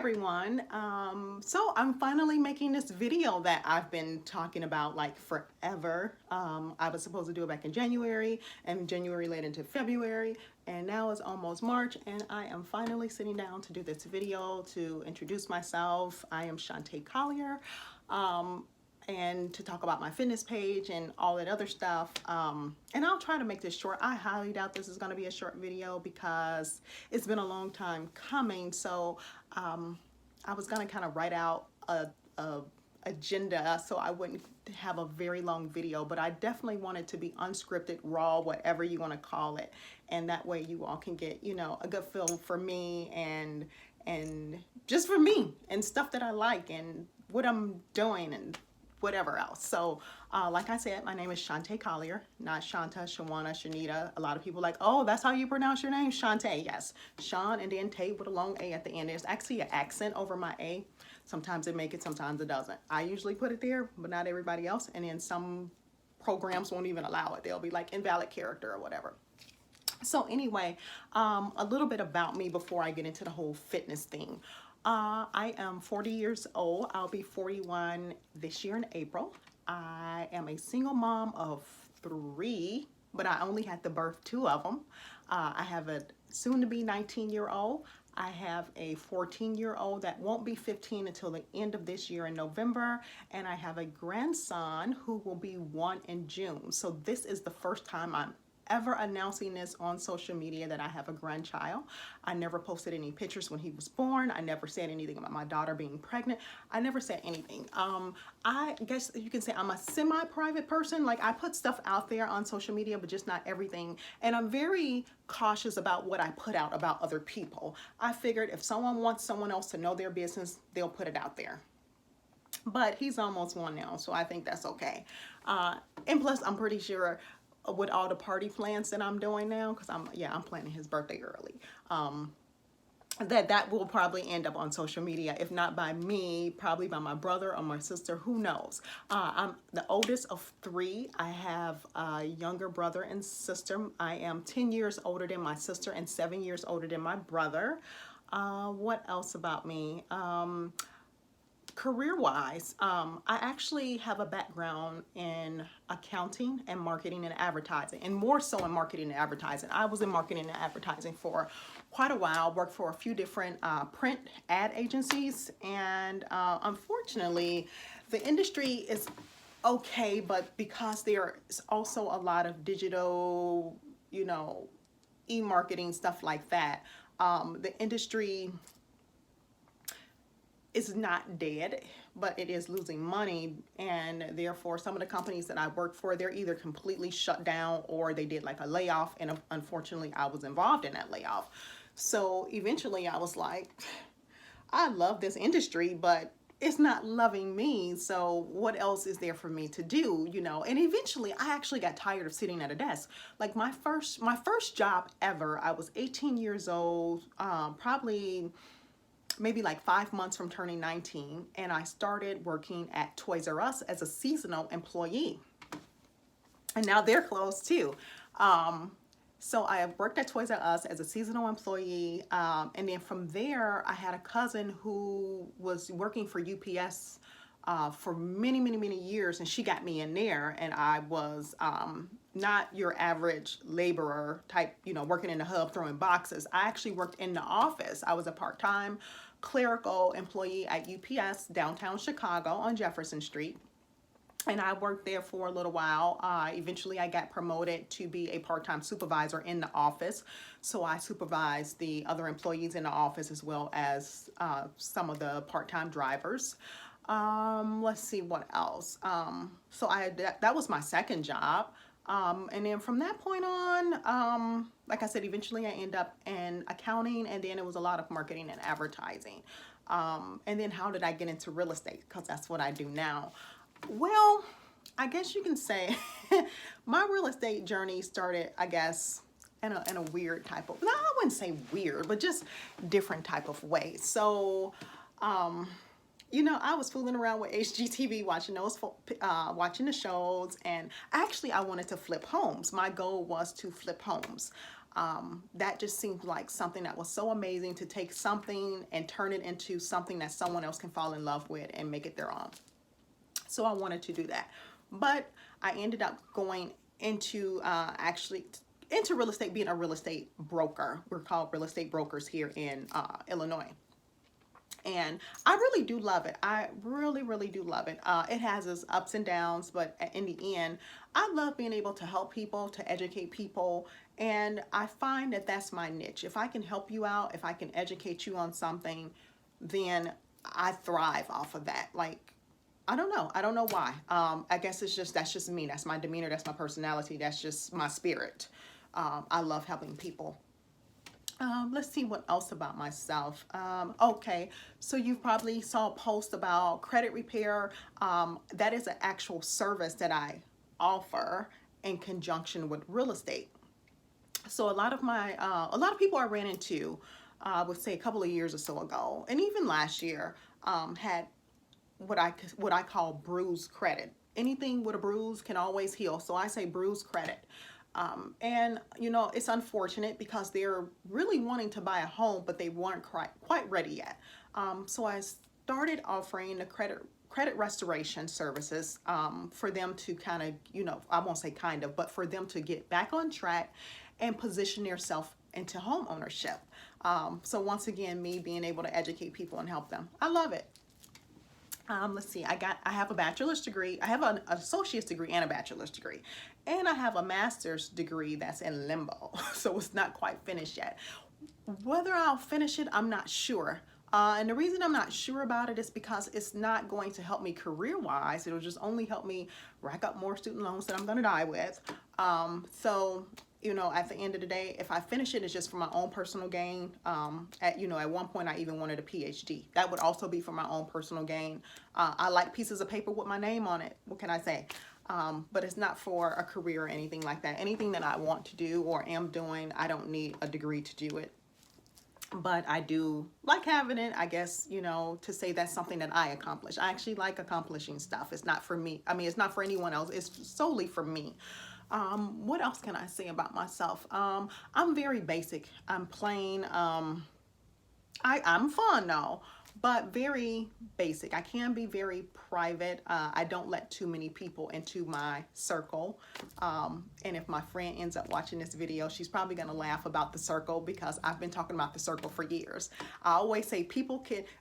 everyone. So I'm finally making this video that I've been talking about like forever. I was supposed to do it back in January, and January led into February, and now it's almost March, and I am finally sitting down to do this video to introduce myself. I am Shantae Collier. And to talk about my fitness page and all that other stuff. And I'll try to make this short. I highly doubt this is going to be a short video because it's been a long time coming. So I was going to kind of write out a agenda so I wouldn't have a very long video, but I definitely want it to be unscripted, raw, whatever you want to call it. And that way you all can get, you know, a good feel for me and just for me and stuff that I like and what I'm doing and whatever else. So like I said, my name is Shantae Collier, not Shanta, Shawana, Shanita. A lot of people are like, oh, that's how you pronounce your name, Shantae. Yes, Sean and then Tay with a long A at the end. There's actually an accent over my A. Sometimes it makes it, sometimes it doesn't. I usually put it there, but not everybody else. And then some programs won't even allow it. They'll be like invalid character or whatever. So anyway, a little bit about me before I get into the whole fitness thing. I am 40 years old. I'll be 41 this year in April. I am a single mom of 3, but I only had to birth 2 of them. I have a soon-to-be 19-year-old. I have a 14-year-old that won't be 15 until the end of this year in November. And I have a grandson who will be 1 in June. So this is the first time I'm ever announcing this on social media that I have a grandchild. I never posted any pictures when he was born. I never said anything about my daughter being pregnant. I never said anything. I guess you can say I'm a semi-private person. Like I put stuff out there on social media, but just not everything. And I'm very cautious about what I put out about other people. I figured if someone wants someone else to know their business, they'll put it out there. But he's almost 1 now, so I think that's okay. And plus, I'm pretty sure with all the party plans that I'm doing now, because I'm planning his birthday early, that will probably end up on social media, if not by me, probably by my brother or my sister, who knows. I'm the oldest of 3. I have a younger brother and sister. I am 10 years older than my sister and 7 years older than my brother. What else about me? Career-wise, I actually have a background in accounting and marketing and advertising, and more so in marketing and advertising. I was in marketing and advertising for quite a while, worked for a few different print ad agencies, and unfortunately, the industry is okay, but because there is also a lot of digital, you know, e-marketing, stuff like that, the industry is not dead, but it is losing money, and therefore some of the companies that I work for, they're either completely shut down or they did like a layoff, and unfortunately I was involved in that layoff. So eventually I was like, I love this industry, but it's not loving me, so what else is there for me to do, you know? And eventually I actually got tired of sitting at a desk. Like my first job ever, I was 18 years old, probably maybe like 5 months from turning 19, and I started working at Toys R Us as a seasonal employee. And now they're closed too. So I worked at Toys R Us as a seasonal employee, and then from there I had a cousin who was working for UPS for many years, and she got me in there, and I was not your average laborer type, you know, working in the hub throwing boxes. I actually worked in the office. I was a part-time clerical employee at UPS downtown Chicago on Jefferson Street, and I worked there for a little while. Eventually I got promoted to be a part-time supervisor in the office, so I supervised the other employees in the office as well as some of the part-time drivers. Let's see what else. So that was my second job. And then from that point on, like I said, eventually I ended up in accounting, and then it was a lot of marketing and advertising. And then how did I get into real estate? Because that's what I do now. Well, I guess you can say my real estate journey started, I guess, in a weird type of, no, I wouldn't say weird, but just different type of way. So, you know, I was fooling around with HGTV, watching watching the shows, and actually I wanted to flip homes. My goal was to flip homes. That just seemed like something that was so amazing, to take something and turn it into something that someone else can fall in love with and make it their own. So I wanted to do that. But I ended up going into actually into real estate, being a real estate broker. We're called real estate brokers here in Illinois. And I really do love it. I really, really do love it. It has its ups and downs, but in the end, I love being able to help people, to educate people. And I find that that's my niche. If I can help you out, if I can educate you on something, then I thrive off of that. Like, I don't know. I don't know why. I guess it's just, that's just me. That's my demeanor. That's my personality. That's just my spirit. I love helping people. Let's see what else about myself. Okay, so you probably saw a post about credit repair. That is an actual service that I offer in conjunction with real estate. So a lot of people I ran into, I would say a couple of years or so ago, and even last year, had what I call bruised credit. Anything with a bruise can always heal. So I say bruised credit. And you know, it's unfortunate because they're really wanting to buy a home, but they weren't quite ready yet. So I started offering the credit restoration services for them to kind of, you know, I won't say kind of, but for them to get back on track and position themselves into home ownership. So once again, me being able to educate people and help them, I love it. Let's see, I have a bachelor's degree. I have an associate's degree and a bachelor's degree. And I have a master's degree that's in limbo. So it's not quite finished yet. Whether I'll finish it, I'm not sure. And the reason I'm not sure about it is because it's not going to help me career-wise. It'll just only help me rack up more student loans that I'm going to die with. So, you know, at the end of the day, if I finish it, it's just for my own personal gain. At one point, I even wanted a PhD. That would also be for my own personal gain. I like pieces of paper with my name on it. What can I say? But it's not for a career or anything like that. Anything that I want to do or am doing, I don't need a degree to do it. But I do like having it, I guess, you know, to say that's something that I accomplish. I actually like accomplishing stuff. It's not for me. I mean, it's not for anyone else. It's solely for me. What else can I say about myself? I'm very basic. I'm plain. I'm fun though, but very basic. I can be very private. I don't let too many people into my circle. And if my friend ends up watching this video, she's probably gonna laugh about the circle because I've been talking about the circle for years. I always say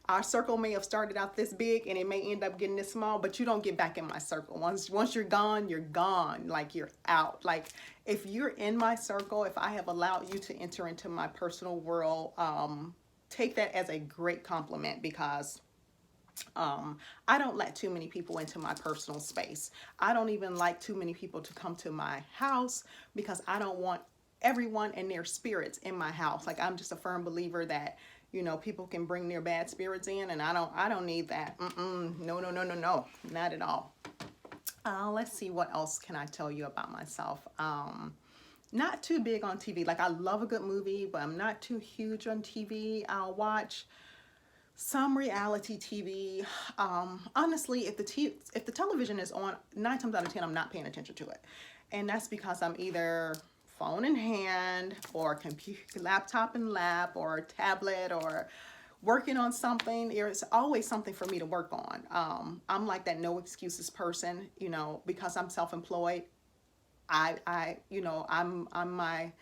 our circle may have started out this big and it may end up getting this small, but you don't get back in my circle. Once you're gone, you're gone. Like, you're out. Like, if you're in my circle, if I have allowed you to enter into my personal world, take that as a great compliment because I don't let too many people into my personal space. I don't even like too many people to come to my house because I don't want everyone and their spirits in my house. Like, I'm just a firm believer that, you know, people can bring their bad spirits in, and I don't need that. No, not at all. Let's see, what else can I tell you about myself? Not too big on TV. Like, I love a good movie, but I'm not too huge on TV. I'll watch some reality TV. Honestly, if the television is on, 9 times out of 10, I'm not paying attention to it. And that's because I'm either phone in hand or computer, laptop in lap or tablet or working on something. There's always something for me to work on. I'm like that no excuses person, you know, because I'm self-employed. I'm my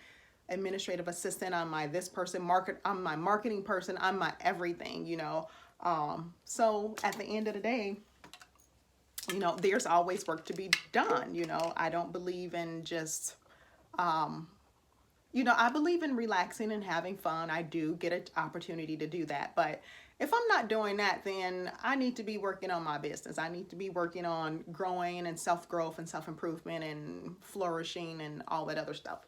administrative assistant, I'm my this person, I'm my marketing person, I'm my everything, you know. So at the end of the day, you know, there's always work to be done, you know. I don't believe in just, I believe in relaxing and having fun. I do get an opportunity to do that, but if I'm not doing that, then I need to be working on my business. I need to be working on growing and self-growth and self-improvement and flourishing and all that other stuff.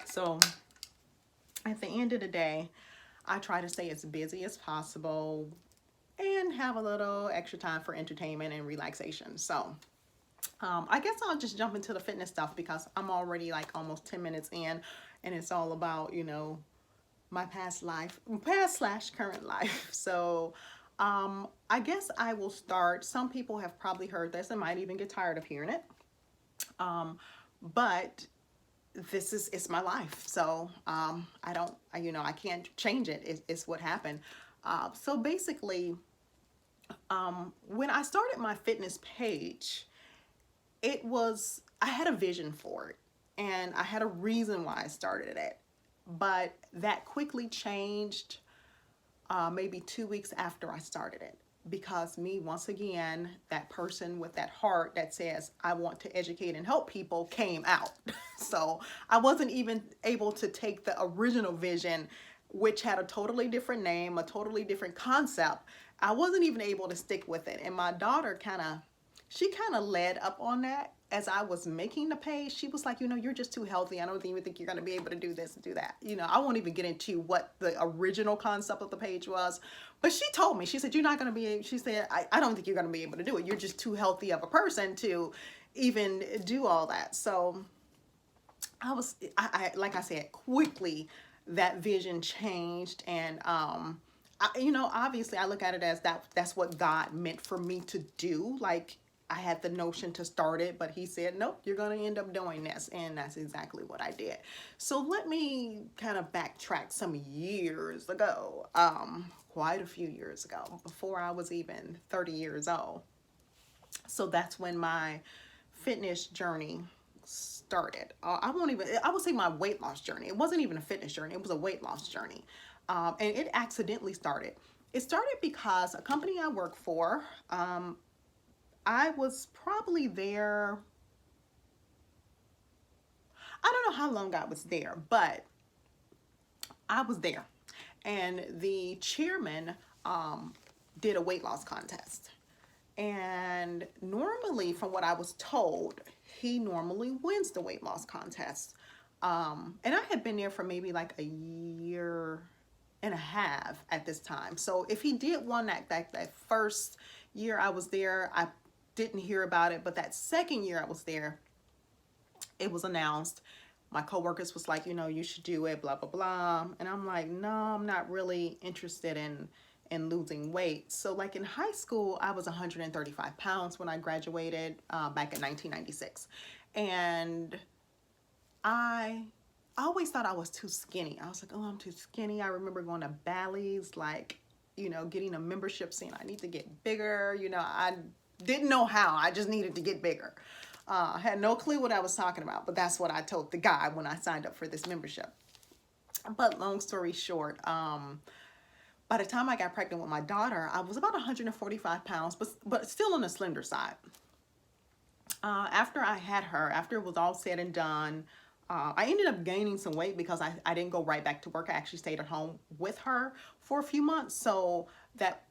So at the end of the day, I try to stay as busy as possible and have a little extra time for entertainment and relaxation. So I guess I'll just jump into the fitness stuff because I'm already like almost 10 minutes in, and it's all about, you know, my past / current life. So I guess I will start. Some people have probably heard this and might even get tired of hearing it. But it's my life. So I don't, I can't change it. It's what happened. So basically, when I started my fitness page, I had a vision for it and I had a reason why I started it. But that quickly changed maybe 2 weeks after I started it. Because me, once again, that person with that heart that says, I want to educate and help people came out. So I wasn't even able to take the original vision, which had a totally different name, a totally different concept. I wasn't even able to stick with it. And my daughter she kind of led up on that as I was making the page. She was like, you're just too healthy. I don't even think you're going to be able to do this and do that. I won't even get into what the original concept of the page was. But she told me, she said, you're not going to be able, she said, I don't think you're going to be able to do it. You're just too healthy of a person to even do all that. So like I said, quickly that vision changed. And, obviously I look at it as that's what God meant for me to do. Like, I had the notion to start it, but he said, nope, you're going to end up doing this. And that's exactly what I did. So let me kind of backtrack some years ago, quite a few years ago, before I was even 30 years old. So that's when my fitness journey started. I would say my weight loss journey. It wasn't even a fitness journey. It was a weight loss journey. And it accidentally started. It started because a company I work for, I was probably there. I don't know how long I was there, but I was there. And the chairman did a weight loss contest. And normally, from what I was told, he normally wins the weight loss contest. And I had been there for maybe like a year and a half at this time. So if he did win that first year I was there, I didn't hear about it. But that second year I was there, it was announced. My coworkers was like, you should do it, blah, blah, blah. And I'm like, no, I'm not really interested in losing weight. So like in high school, I was 135 pounds when I graduated back in 1996. And I always thought I was too skinny. I was like, oh, I'm too skinny. I remember going to Bally's, like, getting a membership saying I need to get bigger. I didn't know how. I just needed to get bigger. I had no clue what I was talking about, but that's what I told the guy when I signed up for this membership. But long story short, by the time I got pregnant with my daughter, I was about 145 pounds, but still on the slender side. After I had her, after it was all said and done, I ended up gaining some weight because I didn't go right back to work. I actually stayed at home with her for a few months. So that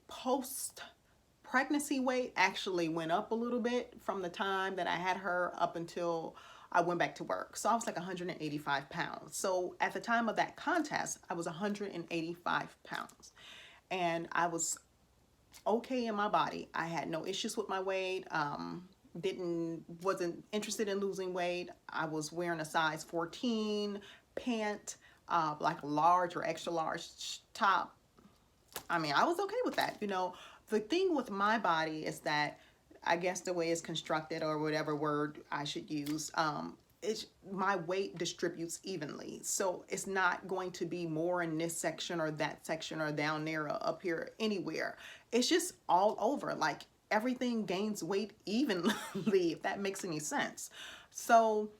post pregnancy weight actually went up a little bit from the time that I had her up until I went back to work. So I was like 185 pounds. So at the time of that contest, I was 185 pounds. And I was okay in my body. I had no issues with my weight. Wasn't interested in losing weight. I was wearing a size 14 pant, like a large or extra large top. I mean, I was okay with that. The thing with my body is that, I guess the way it's constructed, or whatever word I should use, my weight distributes evenly. So it's not going to be more in this section or that section or down there or up here, anywhere. It's just all over. Like, everything gains weight evenly, if that makes any sense. So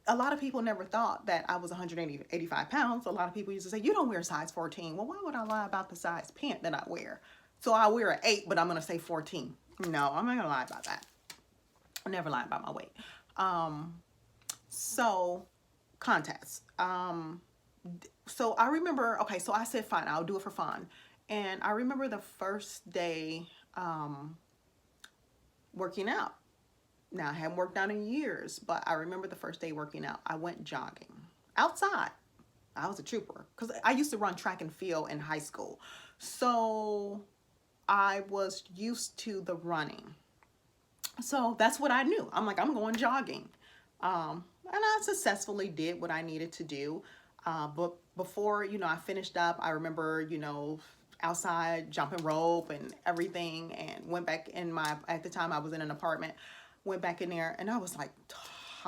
a lot of people never thought that I was 185 pounds. A lot of people used to say, you don't wear size 14. Well, why would I lie about the size pant that I wear? So I wear an 8, but I'm going to say 14. No, I'm not going to lie about that. I never lie about my weight. So contests. So I remember, okay, so I said, fine, I'll do it for fun. And I remember the first day working out. Now, I haven't worked out in years, but I remember the first day working out. I went jogging outside. I was a trooper because I used to run track and field in high school. So I was used to the running. So that's what I knew. I'm like, I'm going jogging. And I successfully did what I needed to do. But before, I finished up, I remember, outside jumping rope and everything, and went back at the time I was in an apartment, went back in there, and I was like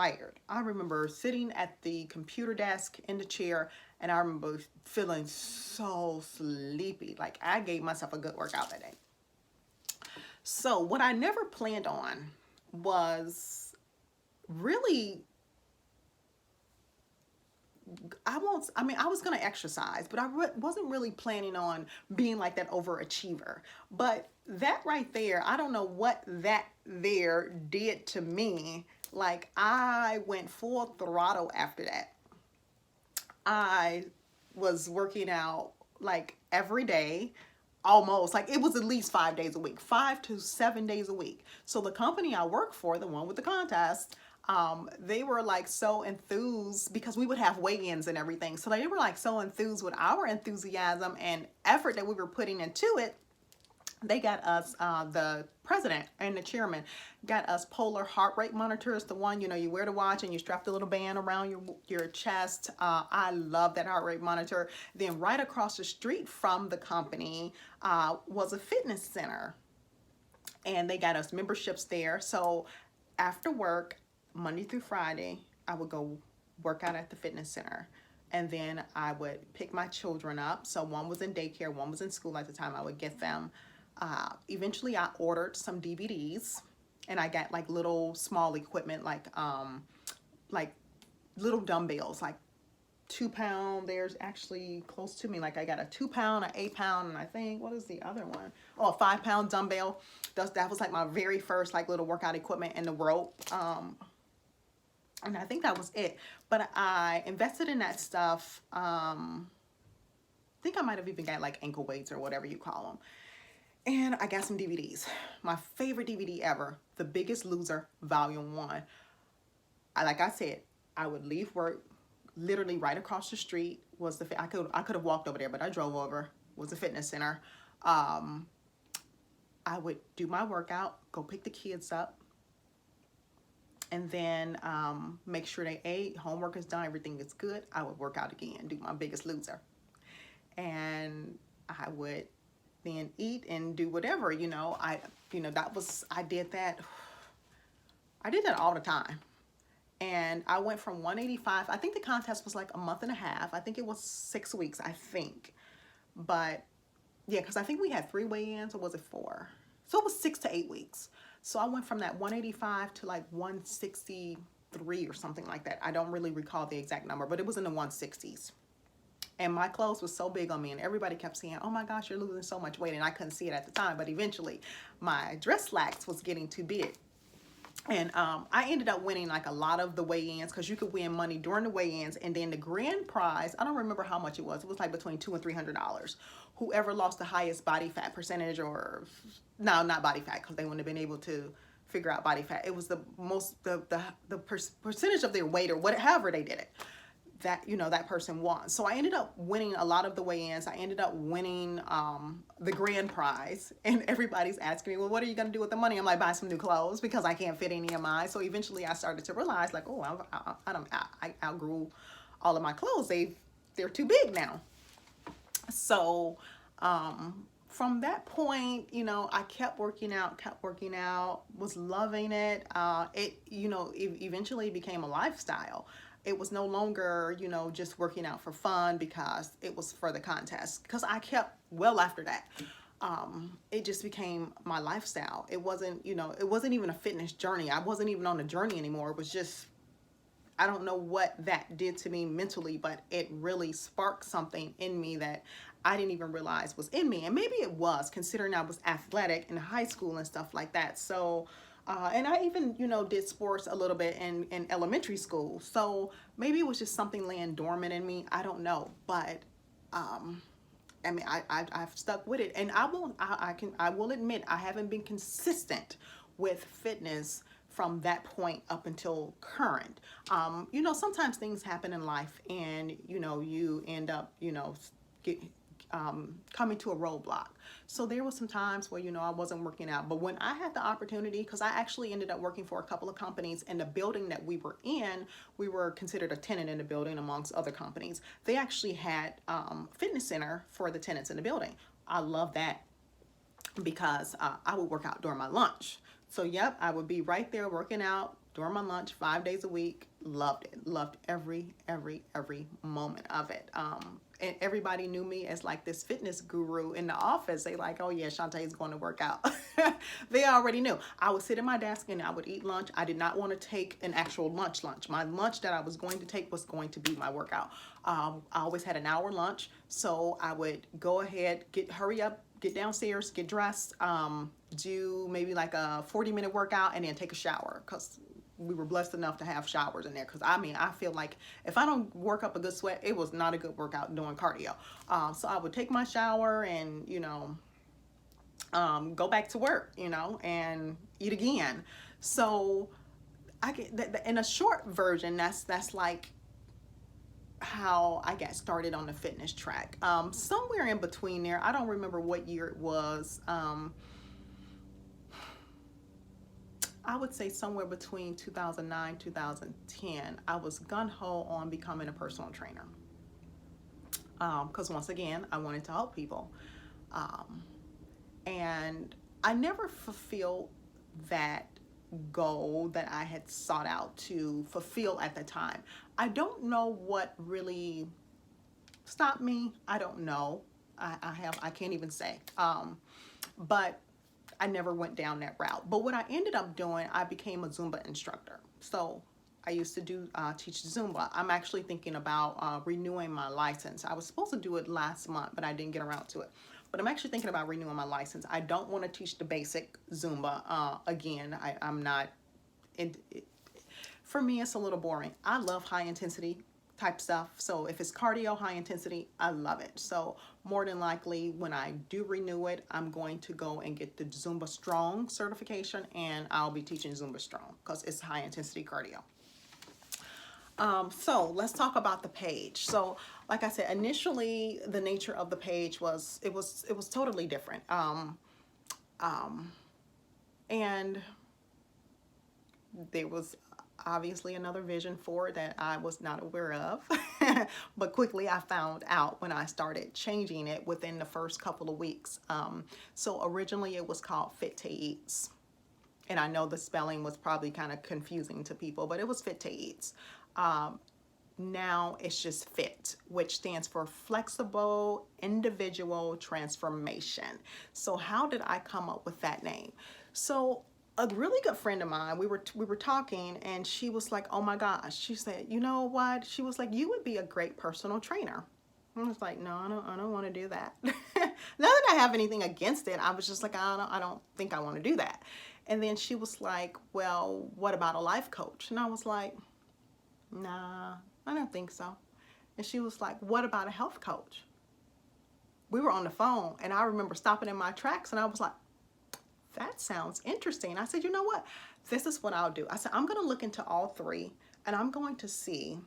tired. I remember sitting at the computer desk in the chair, and I remember feeling so sleepy. Like I gave myself a good workout that day. So what I never planned on was really, I was going to exercise, but wasn't really planning on being like that overachiever. But that right there, I don't know what that there did to me. Like I went full throttle after that. I was working out like every day, almost like it was at least 5 days a week, 5 to 7 days a week. So the company I work for, the one with the contest, they were like so enthused because we would have weigh-ins and everything. So they were like so enthused with our enthusiasm and effort that we were putting into it. They got us, the president and the chairman got us polar heart rate monitors, the one, you wear the watch and you strap the little band around your chest. I love that heart rate monitor. Then right across the street from the company was a fitness center, and they got us memberships there. So after work, Monday through Friday, I would go work out at the fitness center. And then I would pick my children up. So one was in daycare, one was in school at the time. I would get them. Eventually I ordered some DVDs, and I got like little small equipment, like little dumbbells, like 2 pound. There's actually close to me. Like I got a 2 pound, an 8 pound, and I think, what is the other one? Oh, a 5 pound dumbbell. That was like my very first like little workout equipment, in the rope. And I think that was it. But I invested in that stuff. I think I might have even got like ankle weights or whatever you call them. And I got some DVDs. My favorite DVD ever, The Biggest Loser, Volume 1. Like I said, I would leave work, literally right across the street was I could have walked over there, but I drove over, was a fitness center. I would do my workout, go pick the kids up, and then make sure they ate, homework is done, everything is good. I would work out again, do my Biggest Loser. And I would then eat and do whatever, I did that. I did that all the time. And I went from 185, I think the contest was like a month and a half. I think it was 6 weeks, I think. But yeah, because I think we had 3 weigh-ins, or was it 4? So it was 6 to 8 weeks. So I went from that 185 to like 163 or something like that. I don't really recall the exact number, but it was in the 160s. And my clothes was so big on me, and everybody kept saying, oh my gosh, you're losing so much weight. And I couldn't see it at the time, but eventually my dress slacks was getting too big. And I ended up winning like a lot of the weigh-ins, because you could win money during the weigh-ins. And then the grand prize, I don't remember how much it was. It was like between $200 and $300. Whoever lost the highest body fat percentage, or no, not body fat, because they wouldn't have been able to figure out body fat. It was the most, the percentage of their weight, or whatever they did it, that that person won. So I ended up winning a lot of the weigh-ins. I ended up winning the grand prize, and everybody's asking me, well, what are you going to do with the money? I'm like, buy some new clothes, because I can't fit any of mine. So eventually I started to realize, like, oh, I outgrew all of my clothes. They're too big now. So from that point, I kept working out, was loving it. It eventually became a lifestyle. It was no longer, just working out for fun because it was for the contest. Because I kept, well, after that, it just became my lifestyle. It wasn't, it wasn't even a fitness journey. I wasn't even on a journey anymore. It was just, I don't know what that did to me mentally, but it really sparked something in me that I didn't even realize was in me. And maybe it was, considering I was athletic in high school and stuff like that. So and I even, did sports a little bit in elementary school. So maybe it was just something laying dormant in me. I don't know. But I've stuck with it. And I will admit, I haven't been consistent with fitness from that point up until current. Sometimes things happen in life, and, you end up, coming to a roadblock. So there was some times where, I wasn't working out. But when I had the opportunity, because I actually ended up working for a couple of companies, and the building that we were in, we were considered a tenant in the building amongst other companies. They actually had fitness center for the tenants in the building. I love that, because I would work out during my lunch. So yep, I would be right there working out, during my lunch 5 days a week. Loved it. Loved every moment of it. And everybody knew me as like this fitness guru in the office. They like, oh yeah, Shantae's going to work out. They already knew. I would sit at my desk and I would eat lunch. I did not want to take an actual lunch. My lunch that I was going to take was going to be my workout. I always had an hour lunch, so I would go ahead, hurry up, get downstairs, get dressed, do maybe like a 40-minute workout, and then take a shower, because we were blessed enough to have showers in there. Because I mean, I feel like if I don't work up a good sweat, it was not a good workout doing cardio. So I would take my shower and, go back to work, and eat again. So I get in a short version, that's like how I got started on the fitness track. Somewhere in between there, I don't remember what year it was. I would say somewhere between 2009, 2010, I was gun-ho on becoming a personal trainer. Because once again, I wanted to help people. And I never fulfilled that goal that I had sought out to fulfill at the time. I don't know what really stopped me. I don't know. I can't even say. But I never went down that route. But what I ended up doing, I became a Zumba instructor. So I used to teach Zumba. I'm actually thinking about renewing my license. I was supposed to do it last month, but I didn't get around to it. But I'm actually thinking about renewing my license. I don't want to teach the basic Zumba again. I'm not. For me, it's a little boring. I love high intensity type stuff. So if it's cardio, high intensity, I love it. So more than likely, when I do renew it, I'm going to go and get the Zumba Strong certification, and I'll be teaching Zumba Strong because it's high intensity cardio. So let's talk about the page. So like I said, initially the nature of the page was, it was totally different. And there was obviously another vision for it that I was not aware of, but quickly I found out when I started changing it within the first couple of weeks. So originally it was called F.I.T. And I know the spelling was probably kind of confusing to people, but it was F.I.T. Now it's just FIT, which stands for Flexible Individual Transformation. So how did I come up with that name? So a really good friend of mine, we were talking, and she was like, oh my gosh, she said, you know what? She was like, you would be a great personal trainer. I was like, no, I don't want to do that. Not that I have anything against it. I was just like, I don't think I want to do that. And then she was like, well, what about a life coach? And I was like, nah, I don't think so. And she was like, what about a health coach? We were on the phone, and I remember stopping in my tracks, and I was like, that sounds interesting. I said, you know what? This is what I'll do. I said, I'm going to look into all three, and I'm going to see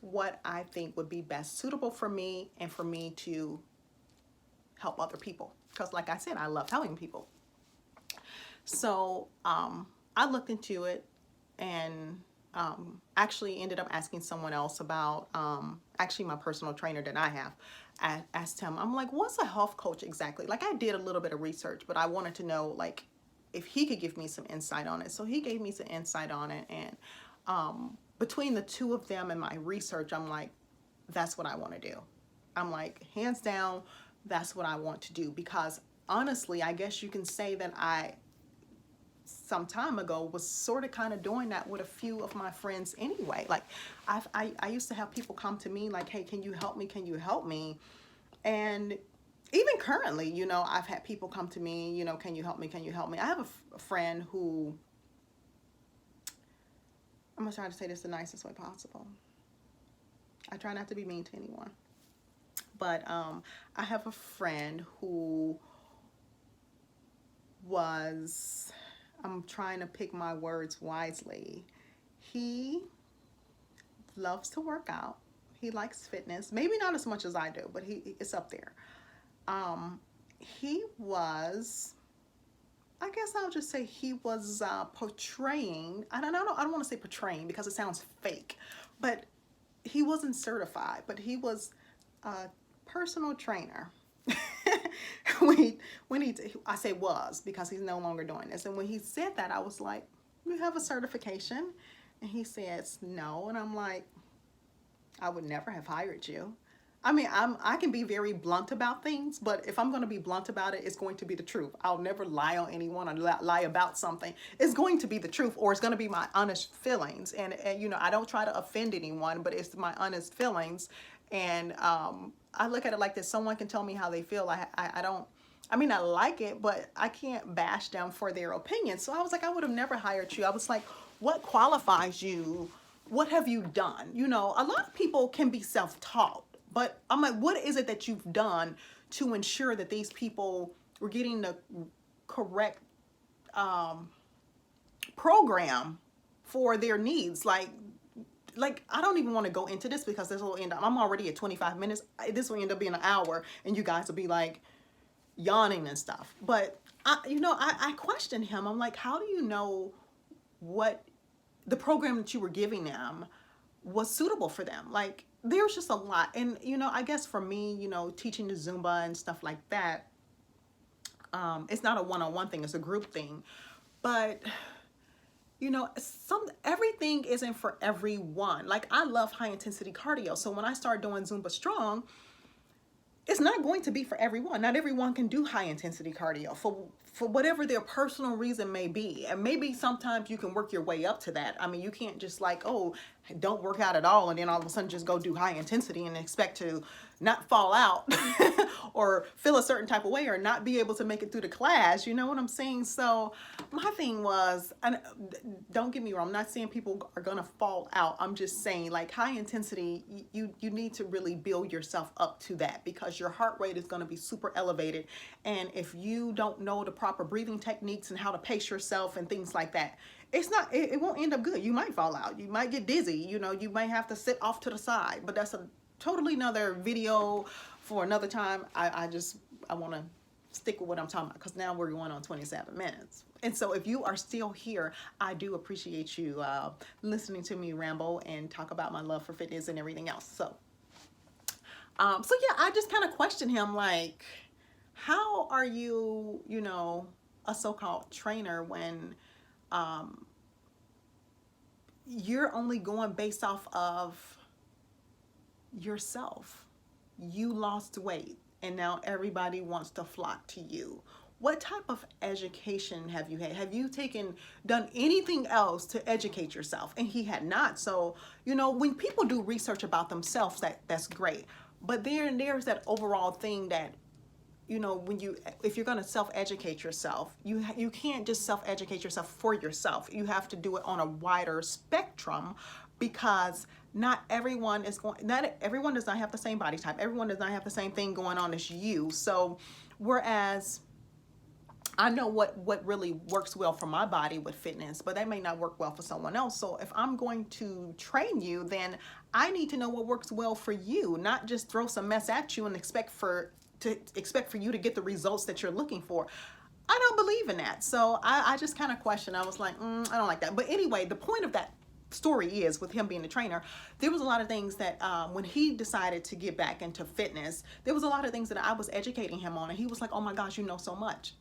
what I think would be best suitable for me and for me to help other people. Because like I said, I love helping people. So I looked into it, and actually ended up asking someone else about, actually my personal trainer that I have. I asked him, I'm like, what's a health coach exactly? Like, I did a little bit of research, but I wanted to know, like, if he could give me some insight on it. So he gave me some insight on it, and between the two of them and my research, I'm like, that's what I want to do. I'm like, hands down, that's what I want to do. Because honestly, I guess you can say that I, some time ago, was sort of kind of doing that with a few of my friends anyway. Like, I used to have people come to me like, hey, can you help me? Can you help me? And even currently, you know, I've had people come to me, you know, can you help me? Can you help me? I have a friend who, I'm gonna try to say this the nicest way possible. I try not to be mean to anyone. But I have a friend who was, I'm trying to pick my words wisely. He loves to work out. He likes fitness. Maybe not as much as I do, but it's up there. He was, I guess I'll just say he was portraying, I don't want to say portraying because it sounds fake, but he wasn't certified, but he was a personal trainer. I say was because he's no longer doing this. And when he said that, I was like, you have a certification? And he says, no. And I'm like, I would never have hired you. I mean, I can be very blunt about things, but if I'm going to be blunt about it, it's going to be the truth. I'll never lie on anyone or lie about something. It's going to be the truth, or it's going to be my honest feelings. And you know, I don't try to offend anyone, but it's my honest feelings. And I look at it like this: someone can tell me how they feel. I don't. I mean, I like it, but I can't bash them for their opinion. So I was like, I would have never hired you. I was like, what qualifies you? What have you done? You know, a lot of people can be self-taught, but I'm like, what is it that you've done to ensure that these people were getting the correct program for their needs? Like I don't even want to go into this because this will end up, I'm already at 25 minutes. This will end up being an hour and you guys will be like yawning and stuff. But I questioned him. I'm like, how do you know what the program that you were giving them was suitable for them? Like, there's just a lot. And I guess for me, teaching the Zumba and stuff like that, it's not a one-on-one thing, it's a group thing. But everything isn't for everyone. Like, I love high intensity cardio, so when I started doing Zumba Strong, it's not going to be for everyone. Not everyone can do high intensity cardio for whatever their personal reason may be. And maybe sometimes you can work your way up to that. I mean, you can't just like, oh, don't work out at all and then all of a sudden just go do high intensity and expect to not fall out or feel a certain type of way or not be able to make it through the class. You know what I'm saying? So my thing was, and don't get me wrong, I'm not saying people are gonna fall out. I'm just saying, like, high intensity, you need to really build yourself up to that, because your heart rate is gonna be super elevated. And if you don't know the proper breathing techniques and how to pace yourself and things like that, it won't end up good. You might fall out. You might get dizzy. You might have to sit off to the side. But that's a totally another video for another time. I want to stick with what I'm talking about, because now we're going on 27 minutes. And so if you are still here, I do appreciate you listening to me ramble and talk about my love for fitness and everything else. So yeah, I just kind of questioned him, like, how are you, a so-called trainer when you're only going based off of yourself? You lost weight and now everybody wants to flock to you. What type of education have you had? Have you done anything else to educate yourself? And he had not. So, when people do research about themselves, that's great. But there's that overall thing that, if you're going to self-educate yourself, you can't just self-educate yourself for yourself. You have to do it on a wider spectrum, because not everyone does not have the same body type. Everyone does not have the same thing going on as you. So whereas I know what really works well for my body with fitness, but that may not work well for someone else. So if I'm going to train you, then I need to know what works well for you, not just throw some mess at you and expect for you to get the results that you're looking for. I don't believe in that. So I just kind of questioned. I was like, I don't like that. But anyway, the point of that story is, with him being a trainer, there was a lot of things that when he decided to get back into fitness, there was a lot of things that I was educating him on, and he was like, oh my gosh, you know so much.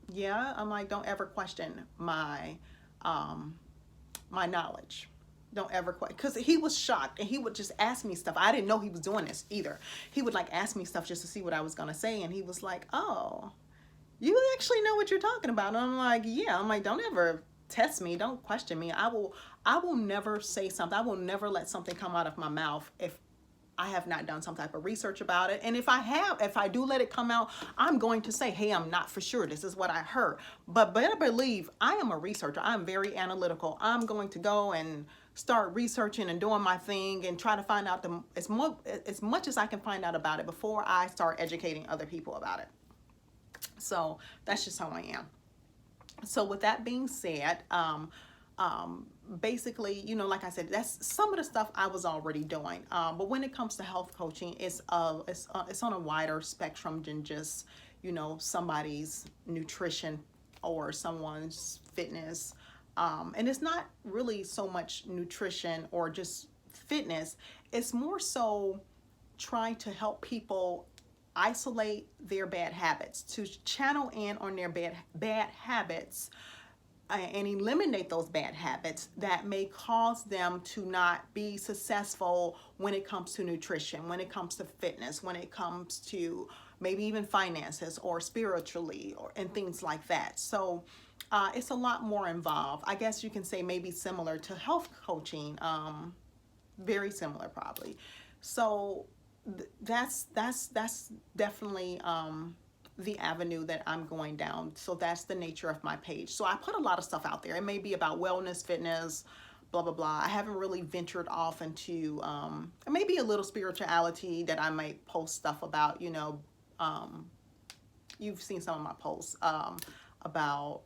Yeah, I'm like, don't ever question my my knowledge. Don't ever question, because he was shocked and he would just ask me stuff. I didn't know he was doing this either. He would like ask me stuff just to see what I was gonna say, and he was like, oh, you actually know what you're talking about. And I'm like, yeah. I'm like, don't ever test me, don't question me. I will never say something. I will never let something come out of my mouth if I have not done some type of research about it. And if I do let it come out, I'm going to say, hey, I'm not for sure. This is what I heard. But better believe I am a researcher. I'm very analytical. I'm going to go and start researching and doing my thing and try to find out as much as I can find out about it before I start educating other people about it. So that's just how I am. So with that being said, basically, like I said, that's some of the stuff I was already doing. But when it comes to health coaching, it's on a wider spectrum than just, somebody's nutrition or someone's fitness. And it's not really so much nutrition or just fitness. It's more so trying to help people isolate their bad habits, to channel in on their bad habits, and eliminate those bad habits that may cause them to not be successful when it comes to nutrition, when it comes to fitness, when it comes to maybe even finances or spiritually or and things like that. So it's a lot more involved. I guess you can say maybe similar to health coaching, very similar probably. So that's definitely the avenue that I'm going down. So that's the nature of my page. So I put a lot of stuff out there. It may be about wellness, fitness, blah blah blah. I haven't really ventured off into maybe a little spirituality that I might post stuff about. You've seen some of my posts about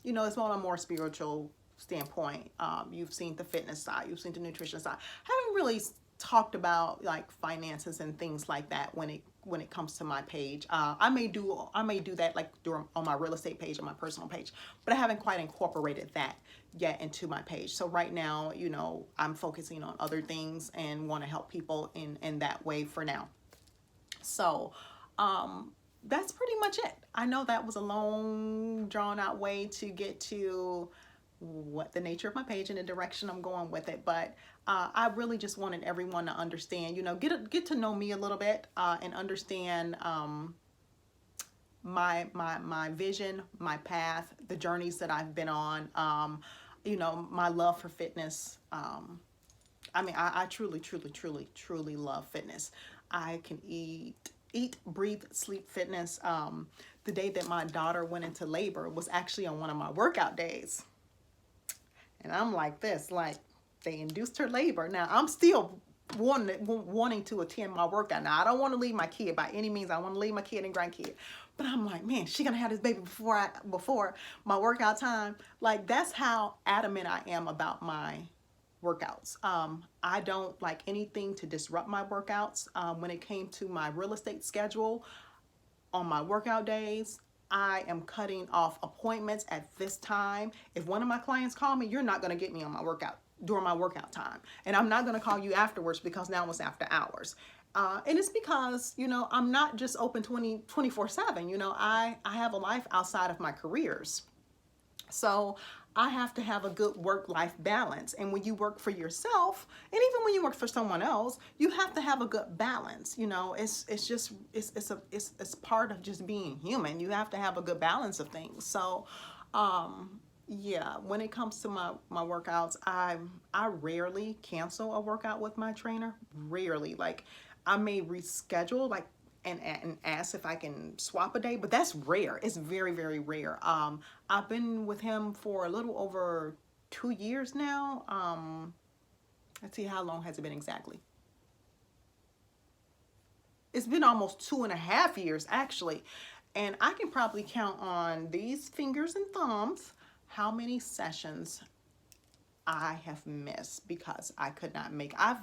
it's on a more spiritual standpoint. You've seen the fitness side, you've seen the nutrition side. I haven't really talked about like finances and things like that when it comes to my page. I may do that like on my real estate page, on my personal page, but I haven't quite incorporated that yet into my page. So right now, I'm focusing on other things and want to help people in that way for now. So that's pretty much it. I know that was a long, drawn out way to get to what the nature of my page and the direction I'm going with it, but I really just wanted everyone to understand, get to know me a little bit and understand my vision, my path, the journeys that I've been on, my love for fitness. I truly love fitness. I can eat, breathe, sleep fitness. The day that my daughter went into labor was actually on one of my workout days. And I'm like this, like they induced her labor. Now I'm still wanting to attend my workout. Now I don't want to leave my kid by any means. I want to leave my kid and grandkid. But I'm like, man, she gonna have this baby before my workout time. Like that's how adamant I am about my workouts. I don't like anything to disrupt my workouts. When it came to my real estate schedule, on my workout days, I am cutting off appointments at this time. If one of my clients call me, you're not going to get me on my workout during my workout time. And I'm not going to call you afterwards because now it's after hours. And it's because, I'm not just open 24/7. I have a life outside of my careers. So I have to have a good work-life balance. And when you work for yourself, and even when you work for someone else, you have to have a good balance. It's part of just being human. You have to have a good balance of things. So yeah, when it comes to my workouts, I rarely cancel a workout with my trainer. Rarely. Like I may reschedule, like and ask if I can swap a day, but that's rare. It's very, very rare. I've been with him for a little over 2 years now. Let's see, how long has it been exactly? It's been almost 2.5 years actually. And I can probably count on these fingers and thumbs how many sessions I have missed because I could not make. I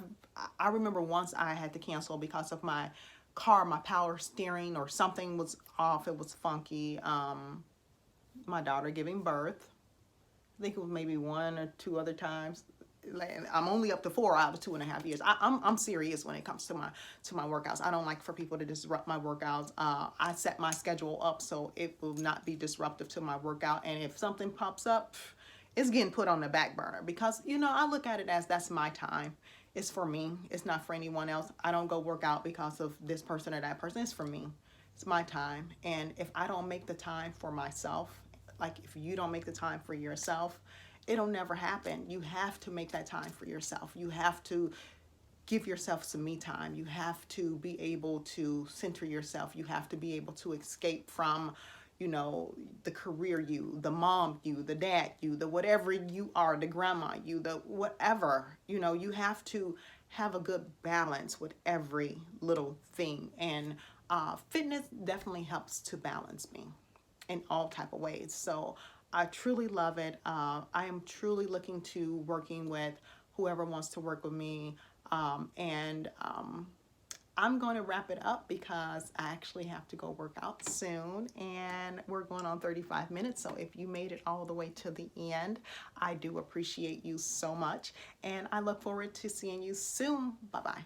remember once I had to cancel because of my car, my power steering or something was off. It was funky. My daughter giving birth. I think it was maybe 1 or 2 other times. I'm only up to 4 out of 2.5 years. I'm serious when it comes to my workouts. I don't like for people to disrupt my workouts. I set my schedule up so it will not be disruptive to my workout. And if something pops up, it's getting put on the back burner because I look at it as that's my time. It's for me. It's not for anyone else. I don't go work out because of this person or that person. It's for me. It's my time. And if I don't make the time for myself, like if you don't make the time for yourself, it'll never happen. You have to make that time for yourself. You have to give yourself some me time. You have to be able to center yourself. You have to be able to escape from the career you, the mom you, the dad you, the whatever you are, the grandma you, the whatever, you have to have a good balance with every little thing. And fitness definitely helps to balance me in all type of ways. So I truly love it. I am truly looking to working with whoever wants to work with me. I'm going to wrap it up because I actually have to go work out soon and we're going on 35 minutes. So if you made it all the way to the end, I do appreciate you so much. And I look forward to seeing you soon. Bye-bye.